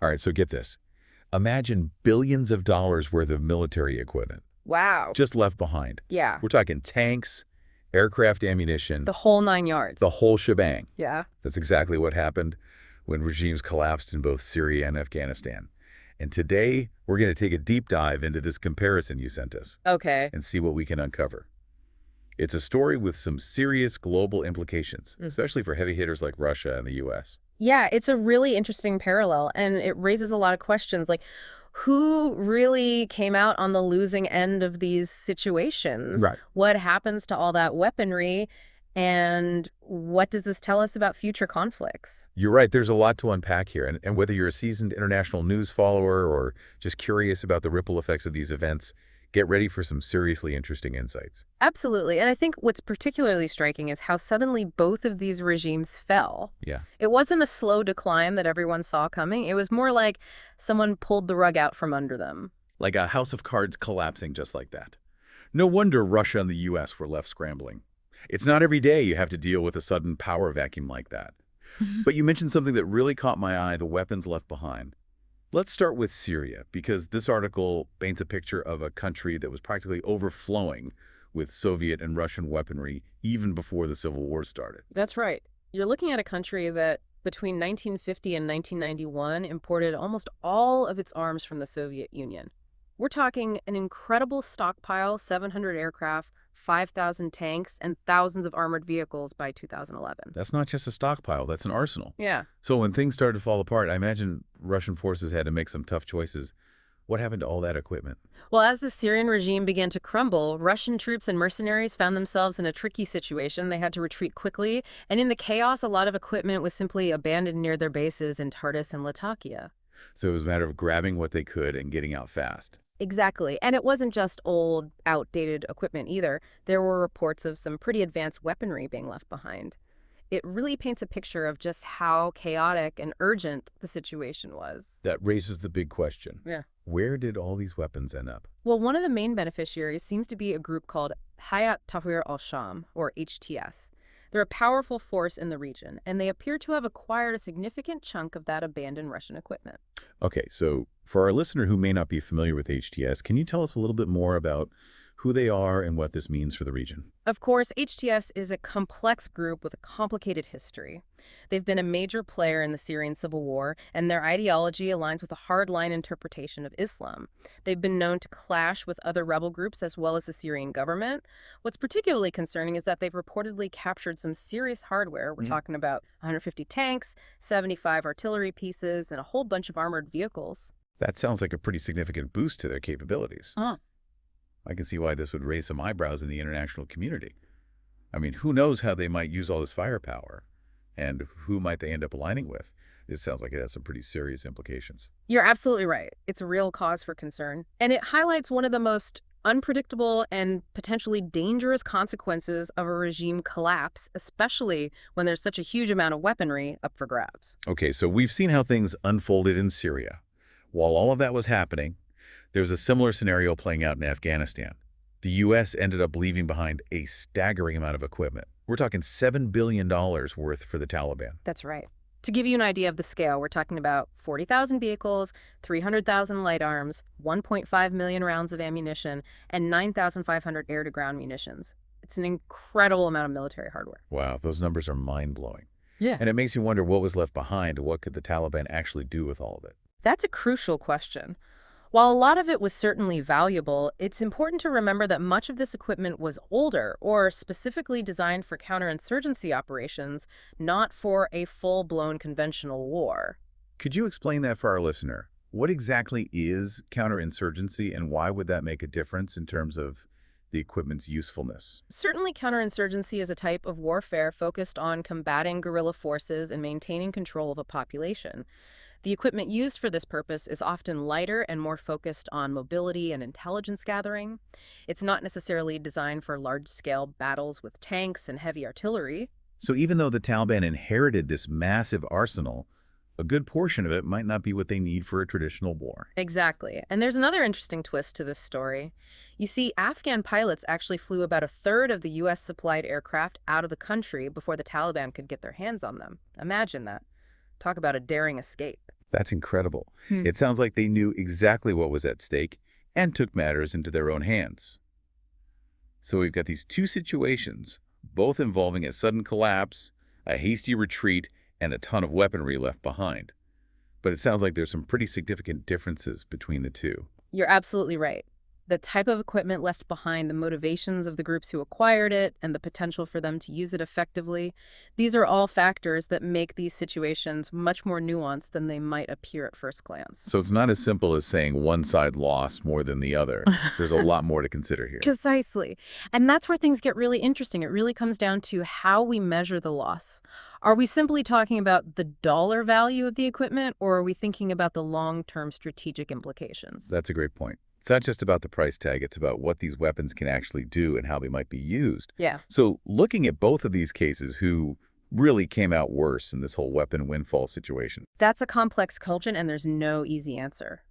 All right, so get this. Imagine billions of dollars worth of military equipment Wow. just left behind. Yeah. We're talking tanks, aircraft ammunition, The whole 9 yards. the whole shebang. Yeah. That's exactly what happened when regimes collapsed in both Syria and Afghanistan. And today, we're going to take a deep dive into this comparison you sent us Okay. and see what we can uncover. It's a story with some serious global implications, especially for heavy hitters like Russia and the U.S. Yeah, it's a really interesting parallel, and it raises a lot of questions, like who really came out on the losing end of these situations? Right. What happens to all that weaponry? And what does this tell us about future conflicts? You're right, there's a lot to unpack here, and whether you're a seasoned international news follower or just curious about the ripple effects of these events, get ready for some seriously interesting insights. Absolutely. And I think what's particularly striking is how suddenly both of these regimes fell. Yeah. It wasn't a slow decline that everyone saw coming. It was more like someone pulled the rug out from under them. Like a house of cards collapsing just like that. No wonder Russia and the U.S. were left scrambling. It's not every day you have to deal with a sudden power vacuum like that. But you mentioned something that really caught my eye, the weapons left behind. Let's start with Syria, because this article paints a picture of a country that was practically overflowing with Soviet and Russian weaponry even before the Civil War started. That's right. You're looking at a country that between 1950 and 1991 imported almost all of its arms from the Soviet Union. We're talking an incredible stockpile, 700 aircraft, 5,000 tanks, and thousands of armored vehicles by 2011. That's not just a stockpile, that's an arsenal. Yeah. So when things started to fall apart, I imagine Russian forces had to make some tough choices. What happened to all that equipment? Well, as the Syrian regime began to crumble, Russian troops and mercenaries found themselves in a tricky situation. They had to retreat quickly, and in the chaos, a lot of equipment was simply abandoned near their bases in Tartus and Latakia. So it was a matter of grabbing what they could and getting out fast. Exactly. And it wasn't just old, outdated equipment either. There were reports of some pretty advanced weaponry being left behind. It really paints a picture of just how chaotic and urgent the situation was. That raises the big question. Yeah. Where did all these weapons end up? Well, one of the main beneficiaries seems to be a group called Hayat Tahrir al-Sham, or HTS. They're a powerful force in the region, and they appear to have acquired a significant chunk of that abandoned Russian equipment. Okay, so for our listener who may not be familiar with HTS, can you tell us a little bit more about who they are and what this means for the region? Of course, HTS is a complex group with a complicated history. They've been a major player in the Syrian civil war, and their ideology aligns with a hardline interpretation of Islam. They've been known to clash with other rebel groups as well as the Syrian government. What's particularly concerning is that they've reportedly captured some serious hardware. We're talking about 150 tanks, 75 artillery pieces, and a whole bunch of armored vehicles. That sounds like a pretty significant boost to their capabilities. Huh. I can see why this would raise some eyebrows in the international community. I mean, who knows how they might use all this firepower? And who might they end up aligning with? This sounds like it has some pretty serious implications. You're absolutely right. It's a real cause for concern. And it highlights one of the most unpredictable and potentially dangerous consequences of a regime collapse, especially when there's such a huge amount of weaponry up for grabs. Okay, so we've seen how things unfolded in Syria. While all of that was happening, there's a similar scenario playing out in Afghanistan. The U.S. ended up leaving behind a staggering amount of equipment. We're talking $7 billion worth for the Taliban. That's right. To give you an idea of the scale, we're talking about 40,000 vehicles, 300,000 light arms, 1.5 million rounds of ammunition, and 9,500 air-to-ground munitions. It's an incredible amount of military hardware. Wow, those numbers are mind-blowing. Yeah. And it makes you wonder what was left behind and what could the Taliban actually do with all of it. That's a crucial question. While a lot of it was certainly valuable, it's important to remember that much of this equipment was older or specifically designed for counterinsurgency operations, not for a full-blown conventional war. Could you explain that for our listener? What exactly is counterinsurgency and why would that make a difference in terms of the equipment's usefulness? Certainly, counterinsurgency is a type of warfare focused on combating guerrilla forces and maintaining control of a population. The equipment used for this purpose is often lighter and more focused on mobility and intelligence gathering. It's not necessarily designed for large-scale battles with tanks and heavy artillery. So even though the Taliban inherited this massive arsenal, a good portion of it might not be what they need for a traditional war. Exactly. And there's another interesting twist to this story. You see, Afghan pilots actually flew about a third of the U.S.-supplied aircraft out of the country before the Taliban could get their hands on them. Imagine that. Talk about a daring escape. That's incredible. Hmm. It sounds like they knew exactly what was at stake and took matters into their own hands. So we've got these two situations, both involving a sudden collapse, a hasty retreat, and a ton of weaponry left behind. But it sounds like there's some pretty significant differences between the two. You're absolutely right. The type of equipment left behind, the motivations of the groups who acquired it, and the potential for them to use it effectively, these are all factors that make these situations much more nuanced than they might appear at first glance. So it's not as simple as saying one side lost more than the other. There's a lot more to consider here. Precisely. And that's where things get really interesting. It really comes down to how we measure the loss. Are we simply talking about the dollar value of the equipment, or are we thinking about the long-term strategic implications? That's a great point. It's not just about the price tag, it's about what these weapons can actually do and how they might be used. Yeah. So looking at both of these cases, who really came out worse in this whole weapon windfall situation? That's a complex question, and there's no easy answer.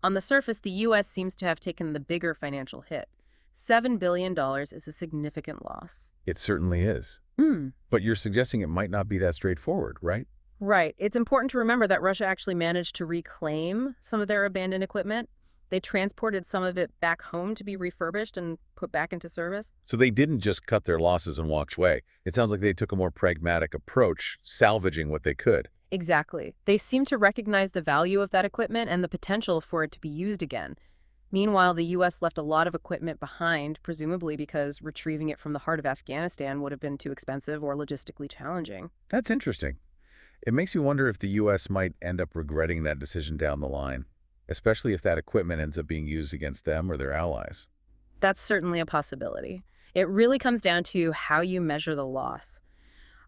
On the surface, the U.S. seems to have taken the bigger financial hit. $7 billion is a significant loss. It certainly is. Hmm. But you're suggesting it might not be that straightforward, right? Right. It's important to remember that Russia actually managed to reclaim some of their abandoned equipment. They transported some of it back home to be refurbished and put back into service. So they didn't just cut their losses and walk away. It sounds like they took a more pragmatic approach, salvaging what they could. Exactly. They seem to recognize the value of that equipment and the potential for it to be used again. Meanwhile, the U.S. left a lot of equipment behind, presumably because retrieving it from the heart of Afghanistan would have been too expensive or logistically challenging. That's interesting. It makes you wonder if the U.S. might end up regretting that decision down the line, especially if that equipment ends up being used against them or their allies. That's certainly a possibility. It really comes down to how you measure the loss.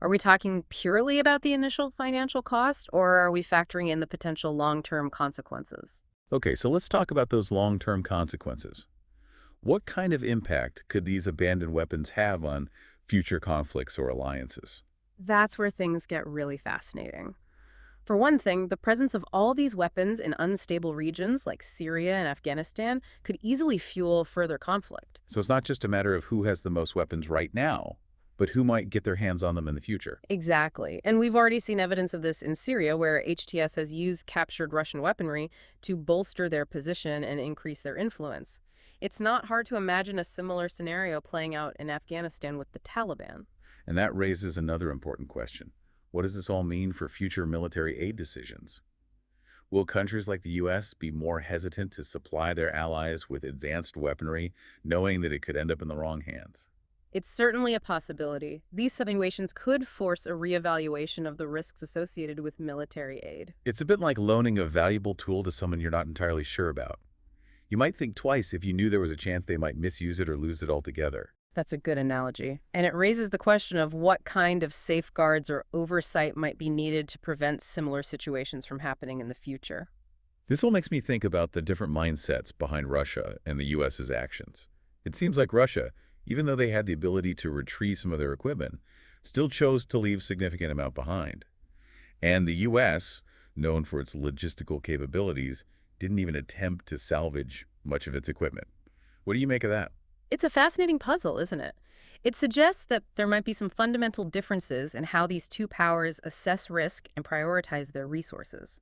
Are we talking purely about the initial financial cost, or are we factoring in the potential long-term consequences? Okay, so let's talk about those long-term consequences. What kind of impact could these abandoned weapons have on future conflicts or alliances? That's where things get really fascinating. For one thing, the presence of all these weapons in unstable regions like Syria and Afghanistan could easily fuel further conflict. So it's not just a matter of who has the most weapons right now, but who might get their hands on them in the future. Exactly. And we've already seen evidence of this in Syria, where HTS has used captured Russian weaponry to bolster their position and increase their influence. It's not hard to imagine a similar scenario playing out in Afghanistan with the Taliban. And that raises another important question. What does this all mean for future military aid decisions? Will countries like the U.S. be more hesitant to supply their allies with advanced weaponry, knowing that it could end up in the wrong hands? It's certainly a possibility. These situations could force a reevaluation of the risks associated with military aid. It's a bit like loaning a valuable tool to someone you're not entirely sure about. You might think twice if you knew there was a chance they might misuse it or lose it altogether. That's a good analogy. And it raises the question of what kind of safeguards or oversight might be needed to prevent similar situations from happening in the future. This all makes me think about the different mindsets behind Russia and the U.S.'s actions. It seems like Russia, even though they had the ability to retrieve some of their equipment, still chose to leave significant amount behind. And the U.S., known for its logistical capabilities, didn't even attempt to salvage much of its equipment. What do you make of that? It's a fascinating puzzle, isn't it? It suggests that there might be some fundamental differences in how these two powers assess risk and prioritize their resources.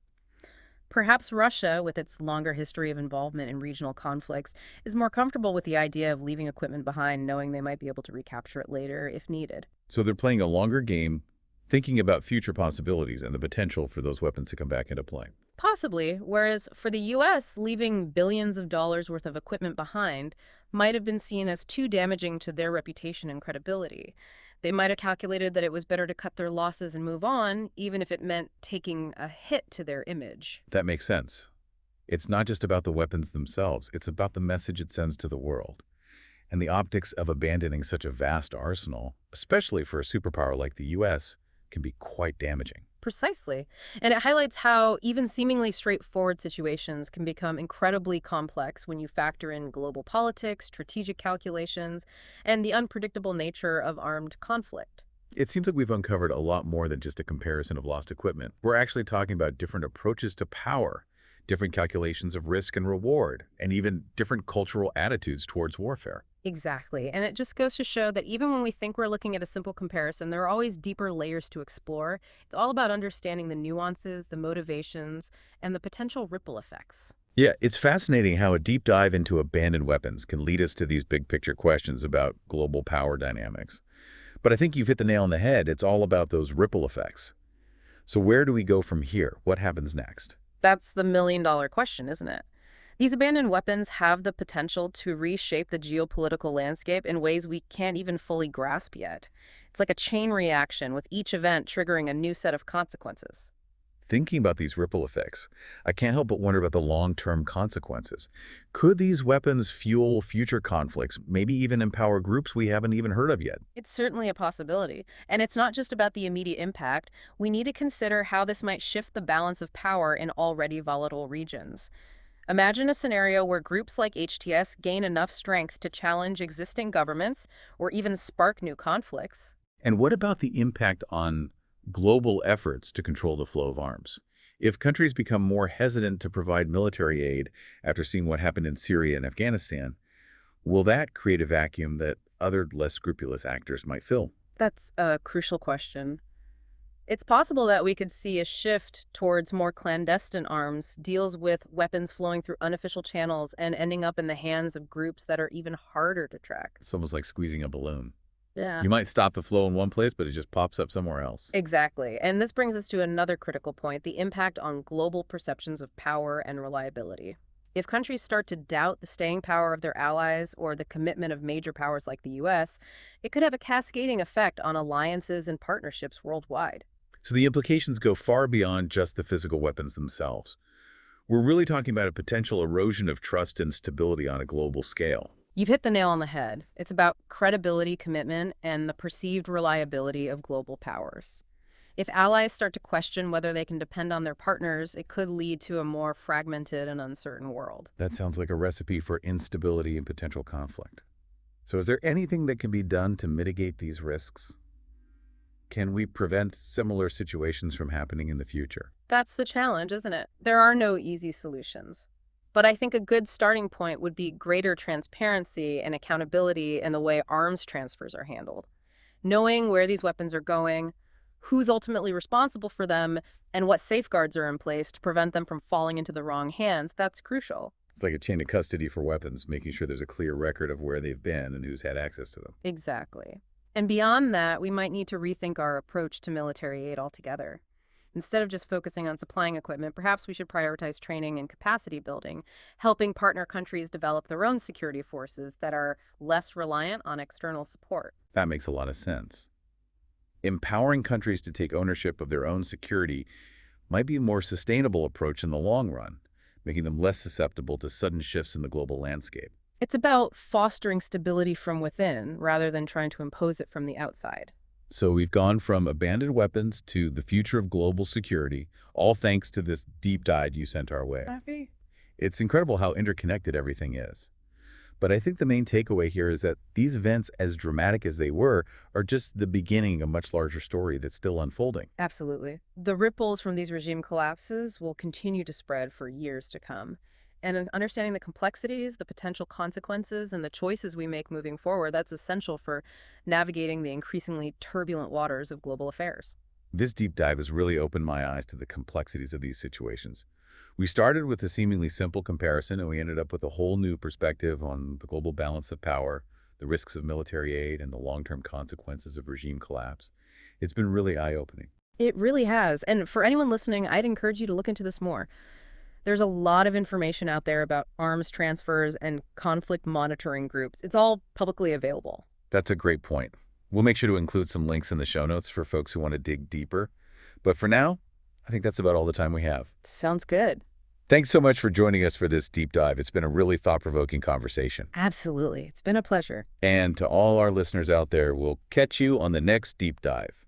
Perhaps Russia, with its longer history of involvement in regional conflicts, is more comfortable with the idea of leaving equipment behind, knowing they might be able to recapture it later if needed. So they're playing a longer game, thinking about future possibilities and the potential for those weapons to come back into play. Possibly, whereas for the U.S., leaving billions of dollars worth of equipment behind might have been seen as too damaging to their reputation and credibility. They might have calculated that it was better to cut their losses and move on, even if it meant taking a hit to their image. That makes sense. It's not just about the weapons themselves, it's about the message it sends to the world. And the optics of abandoning such a vast arsenal, especially for a superpower like the U.S., can be quite damaging. Precisely. And it highlights how even seemingly straightforward situations can become incredibly complex when you factor in global politics, strategic calculations, and the unpredictable nature of armed conflict. It seems like we've uncovered a lot more than just a comparison of lost equipment. We're actually talking about different approaches to power, different calculations of risk and reward, and even different cultural attitudes towards warfare. Exactly. And it just goes to show that even when we think we're looking at a simple comparison, there are always deeper layers to explore. It's all about understanding the nuances, the motivations, and the potential ripple effects. Yeah, it's fascinating how a deep dive into abandoned weapons can lead us to these big picture questions about global power dynamics. But I think you've hit the nail on the head. It's all about those ripple effects. So where do we go from here? What happens next? That's the million-dollar question, isn't it? These abandoned weapons have the potential to reshape the geopolitical landscape in ways we can't even fully grasp yet. It's like a chain reaction, with each event triggering a new set of consequences. Thinking about these ripple effects, I can't help but wonder about the long-term consequences. Could these weapons fuel future conflicts, maybe even empower groups we haven't even heard of yet? It's certainly a possibility. And it's not just about the immediate impact. We need to consider how this might shift the balance of power in already volatile regions. Imagine a scenario where groups like HTS gain enough strength to challenge existing governments or even spark new conflicts. And what about the impact on global efforts to control the flow of arms? If countries become more hesitant to provide military aid after seeing what happened in Syria and Afghanistan, will that create a vacuum that other less scrupulous actors might fill? That's a crucial question. It's possible that we could see a shift towards more clandestine arms, deals with weapons flowing through unofficial channels and ending up in the hands of groups that are even harder to track. It's almost like squeezing a balloon. Yeah. You might stop the flow in one place, but it just pops up somewhere else. Exactly. And this brings us to another critical point, the impact on global perceptions of power and reliability. If countries start to doubt the staying power of their allies or the commitment of major powers like the US, it could have a cascading effect on alliances and partnerships worldwide. So the implications go far beyond just the physical weapons themselves. We're really talking about a potential erosion of trust and stability on a global scale. You've hit the nail on the head. It's about credibility, commitment, and the perceived reliability of global powers. If allies start to question whether they can depend on their partners, it could lead to a more fragmented and uncertain world. That sounds like a recipe for instability and potential conflict. So is there anything that can be done to mitigate these risks? Can we prevent similar situations from happening in the future? That's the challenge, isn't it? There are no easy solutions. But I think a good starting point would be greater transparency and accountability in the way arms transfers are handled. Knowing where these weapons are going, who's ultimately responsible for them, and what safeguards are in place to prevent them from falling into the wrong hands, that's crucial. It's like a chain of custody for weapons, making sure there's a clear record of where they've been and who's had access to them. Exactly. And beyond that, we might need to rethink our approach to military aid altogether. Instead of just focusing on supplying equipment, perhaps we should prioritize training and capacity building, helping partner countries develop their own security forces that are less reliant on external support. That makes a lot of sense. Empowering countries to take ownership of their own security might be a more sustainable approach in the long run, making them less susceptible to sudden shifts in the global landscape. It's about fostering stability from within rather than trying to impose it from the outside. So we've gone from abandoned weapons to the future of global security, all thanks to this deep dive you sent our way. Okay. It's incredible how interconnected everything is. But I think the main takeaway here is that these events, as dramatic as they were, are just the beginning of a much larger story that's still unfolding. Absolutely. The ripples from these regime collapses will continue to spread for years to come. And in understanding the complexities, the potential consequences, and the choices we make moving forward, that's essential for navigating the increasingly turbulent waters of global affairs. This deep dive has really opened my eyes to the complexities of these situations. We started with a seemingly simple comparison, and we ended up with a whole new perspective on the global balance of power, the risks of military aid, and the long-term consequences of regime collapse. It's been really eye-opening. It really has. And for anyone listening, I'd encourage you to look into this more. There's a lot of information out there about arms transfers and conflict monitoring groups. It's all publicly available. That's a great point. We'll make sure to include some links in the show notes for folks who want to dig deeper. But for now, I think that's about all the time we have. Sounds good. Thanks so much for joining us for this deep dive. It's been a really thought-provoking conversation. Absolutely. It's been a pleasure. And to all our listeners out there, we'll catch you on the next deep dive.